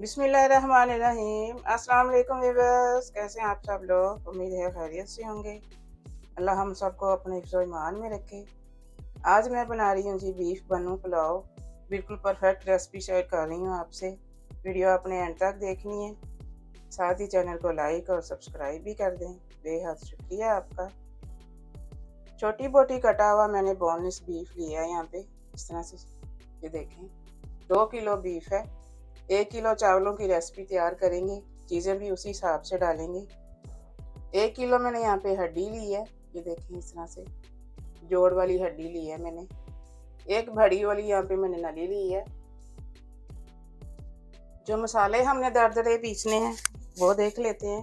बिस्मिल्लाहिर्रहमानिर्रहीम। अस्सलाम वालेकुम व्यूअर्स, कैसे हैं आप सब लोग? उम्मीद है खैरियत से होंगे। अल्लाह हम सबको अपने हिफ्ज़ ईमान में रखे। आज मैं बना रही हूँ जी बीफ बनू पुलाव। बिल्कुल परफेक्ट रेसिपी शेयर कर रही हूँ आपसे। वीडियो अपने एंड तक देखनी है। साथ ही चैनल को लाइक और सब्सक्राइब भी कर दें। बेहद शुक्रिया आपका। छोटी बोटी कटा हुआ मैंने बोनलेस बीफ लिया है यहाँ पे, इस तरह से। ये देखें, 2 किलो बीफ है। 1 किलो चावलों की रेसिपी तैयार करेंगे, चीज़ें भी उसी हिसाब से डालेंगे। 1 किलो मैंने यहाँ पे हड्डी ली है, ये देखें इस तरह से जोड़ वाली हड्डी ली है मैंने। एक बड़ी वाली यहाँ पे मैंने नली ली है। जो मसाले हमने दरदरे पीसने हैं वो देख लेते हैं।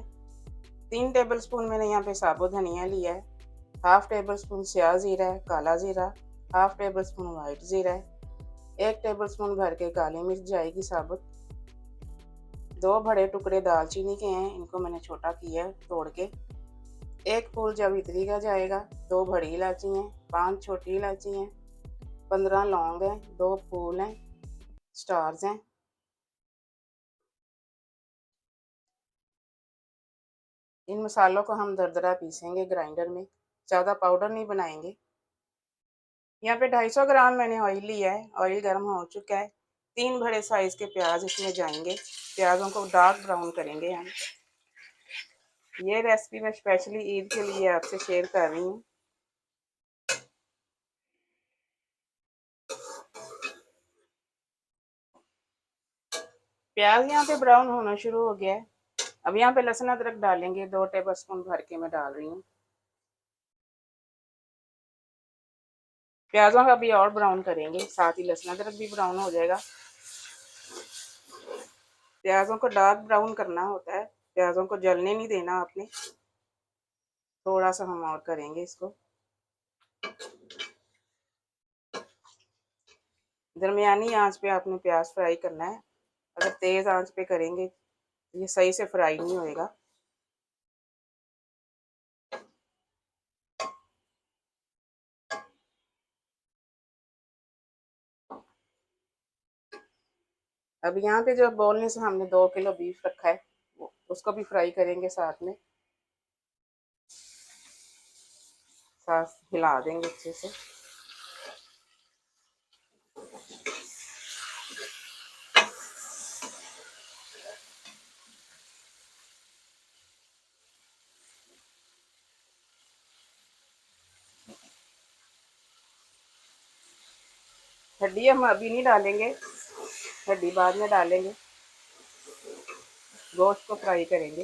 3 टेबल स्पून मैंने यहाँ पे साबुत धनिया लिया है। हाफ टेबल स्पून स्याह ज़ीरा है, काला ज़ीरा। हाफ टेबल स्पून वाइट ज़ीरा है। 1 टेबल स्पून भर के काली मिर्च जाएगी साबुत। 2 बड़े टुकड़े दालचीनी के हैं, इनको मैंने छोटा किया है तोड़ के। 1 फूल जावित्री का जाएगा। 2 बड़ी इलायची हैं, 5 छोटी इलायची हैं, 15 लौंग हैं, 2 फूल हैं, स्टार्स हैं। इन मसालों को हम दरदरा पीसेंगे ग्राइंडर में, ज़्यादा पाउडर नहीं बनाएंगे। यहाँ पे 250 ग्राम मैंने ऑयल लिया है। ऑयल गर्म हो चुका है। 3 बड़े साइज़ के प्याज इसमें जाएंगे। प्याज़ों को डार्क ब्राउन करेंगे हम। ये रेसिपी मैं स्पेशली ईद के लिए आपसे शेयर कर रही हूँ। प्याज यहाँ पे ब्राउन होना शुरू हो गया है। अब यहाँ पे लहसुन अदरक डालेंगे। 2 टेबल स्पून भर के मैं डाल रही हूँ। प्याजों का भी और ब्राउन करेंगे, साथ ही लहसुन अदरक भी ब्राउन हो जाएगा। प्याजों को डार्क ब्राउन करना होता है, प्याजों को जलने नहीं देना आपने। थोड़ा सा हम और करेंगे इसको। दरमियानी आंच पे आपने प्याज फ्राई करना है। अगर तेज आंच पे करेंगे ये सही से फ्राई नहीं होएगा। अब यहाँ पे जो बोलने से हमने 2 किलो बीफ रखा है उसको भी फ्राई करेंगे साथ में। साथ हिला देंगे अच्छे से। हड्डी हम अभी नहीं डालेंगे, हड्डी बाद में डालेंगे। गोश्त को फ्राई करेंगे।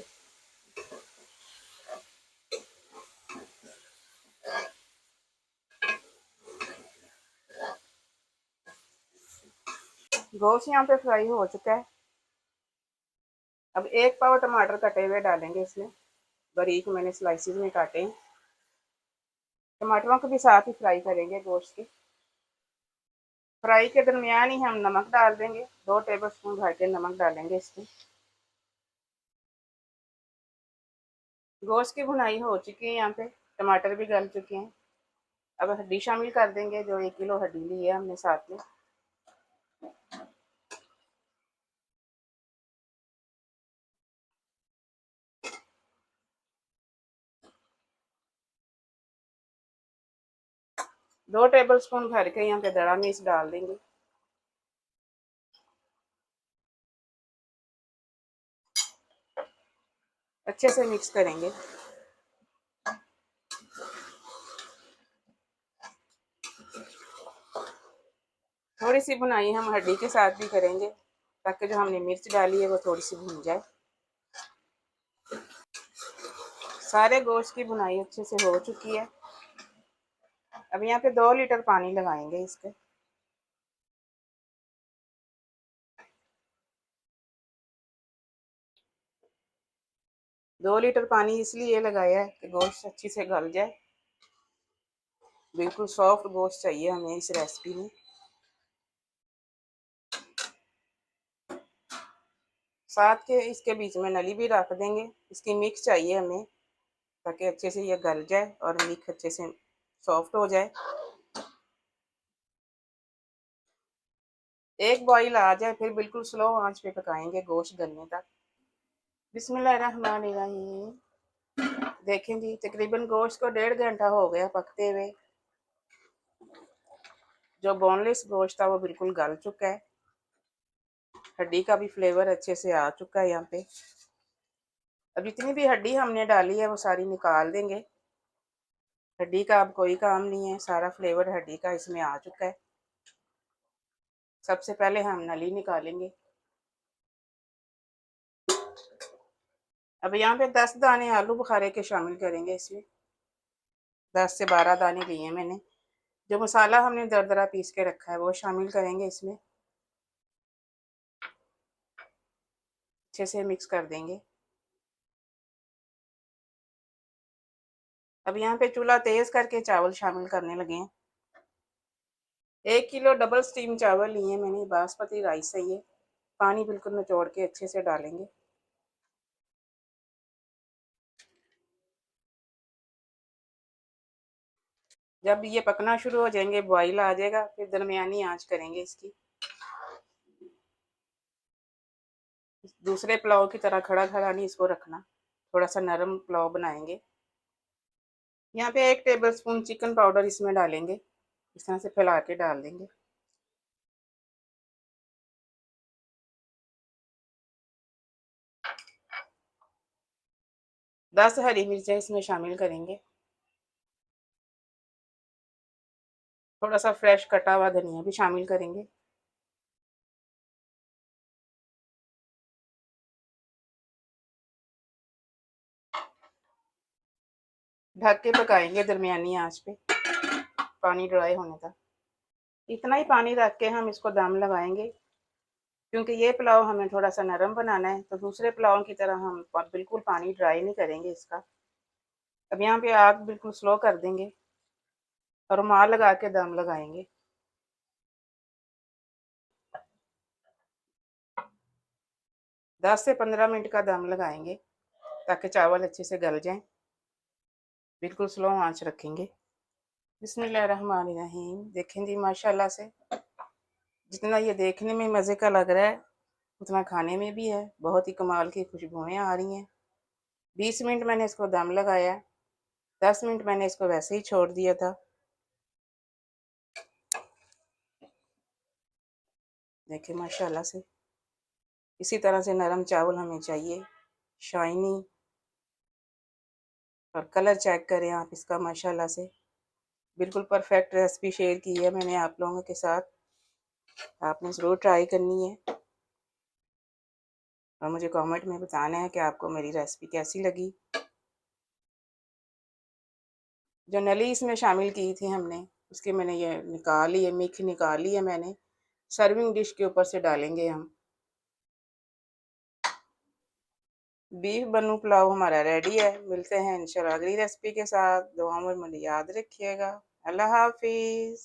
गोश्त यहाँ पे फ्राई हो चुका है। अब 1 पाव टमाटर कटे हुए डालेंगे इसमें। बारीक मैंने स्लाइसिस में काटे हैं। टमाटरों को भी साथ ही फ्राई करेंगे गोश्त के। फ्राई के दरमियान ही हम नमक डाल देंगे। 2 टेबल स्पून भर के नमक डालेंगे इसमें। गोश्त की भुनाई हो चुकी है यहाँ पे, टमाटर भी गल चुके हैं। अब हड्डी शामिल कर देंगे, जो 1 किलो हड्डी ली है हमने साथ में। दो टेबल स्पून भर के यहाँ पे दड़ा मिर्च डाल देंगे। अच्छे से मिक्स करेंगे। थोड़ी सी भुनाई हम हड्डी के साथ भी करेंगे, ताकि जो हमने मिर्च डाली है वो थोड़ी सी भुन जाए। सारे गोश्त की भुनाई अच्छे से हो चुकी है। अब यहाँ पे 2 लीटर पानी लगाएंगे इसके। 2 लीटर पानी इसलिए लगाया है कि गोश्त अच्छी से गल जाए। बिल्कुल सॉफ्ट गोश्त चाहिए हमें इस रेसिपी में। साथ के इसके बीच में नली भी रख देंगे। इसकी मिक्स चाहिए हमें, ताकि अच्छे से ये गल जाए और मिक्स अच्छे से सॉफ्ट हो जाए। एक बॉईल आ जाए फिर बिल्कुल स्लो आंच पे पकाएंगे गोश्त गलने तक। बिस्मिल्लाहिर्रहमानिर्रहीम। देखें जी, तकरीबन गोश्त को 1.5 घंटा हो गया पकते हुए। जो बोनलेस गोश्त था वो बिल्कुल गल चुका है। हड्डी का भी फ्लेवर अच्छे से आ चुका है यहाँ पे। अब जितनी भी हड्डी हमने डाली है वो सारी निकाल देंगे। हड्डी का अब कोई काम नहीं है, सारा फ्लेवर हड्डी का इसमें आ चुका है। सबसे पहले हम नली निकालेंगे। अब यहाँ पे 10 दाने आलू बुखारे के शामिल करेंगे इसमें। 10 से 12 दाने लिए हैं मैंने। जो मसाला हमने दरदरा पीस के रखा है वो शामिल करेंगे इसमें। अच्छे से मिक्स कर देंगे। अब यहाँ पे चूल्हा तेज करके चावल शामिल करने लगे हैं। 1 किलो डबल स्टीम चावल लिए मैंने, बासमती राइस है ये। पानी बिल्कुल निचोड़ के अच्छे से डालेंगे। जब ये पकना शुरू हो जाएंगे, बॉईल आ जाएगा, फिर दरमियानी आंच करेंगे इसकी। दूसरे पुलाव की तरह खड़ा खड़ा नहीं इसको रखना, थोड़ा सा नरम पुलाव बनाएंगे। यहाँ पे 1 टेबल स्पून चिकन पाउडर इसमें डालेंगे। इस तरह से फैला के डाल देंगे। 10 हरी मिर्चें इसमें शामिल करेंगे। थोड़ा सा फ्रेश कटा हुआ धनिया भी शामिल करेंगे। ढक के पकाएंगे दरमियानी आंच पे, पानी ड्राई होने तक। इतना ही पानी रख के हम इसको दम लगाएंगे, क्योंकि ये पुलाव हमें थोड़ा सा नरम बनाना है, तो दूसरे पुलाव की तरह हम बिल्कुल पानी ड्राई नहीं करेंगे इसका। अब यहाँ पे आग बिल्कुल स्लो कर देंगे और रुमाल लगा के दम लगाएंगे। 10 से 15 मिनट का दम लगाएंगे ताकि चावल अच्छे से गल जाएं। बिल्कुल स्लो आंच रखेंगे। बिस्मिल्लाहिर्रहमानिर्रहीम। देखें जी, माशाल्लाह से जितना ये देखने में मज़े का लग रहा है उतना खाने में भी है। बहुत ही कमाल की खुशबुएं आ रही हैं। 20 मिनट मैंने इसको दम लगाया, 10 मिनट मैंने इसको वैसे ही छोड़ दिया था। देखें माशाल्लाह से इसी तरह से नरम चावल हमें चाहिए, शाइनी। और कलर चेक करें आप इसका, माशाल्लाह से बिल्कुल परफेक्ट रेसिपी शेयर की है मैंने आप लोगों के साथ। आपने ज़रूर ट्राई करनी है और मुझे कमेंट में बताना है कि आपको मेरी रेसिपी कैसी लगी। जो नली इसमें शामिल की थी हमने, उसके मैंने ये निकाली है, मिक्स निकाली है मैंने। सर्विंग डिश के ऊपर से डालेंगे हम। बीफ बन्नू पुलाव हमारा रेडी है। मिलते हैं इंशाल्लाह अगली रेसिपी के साथ। दुआ में मुझे याद रखिएगा। अल्लाह हाफिज़।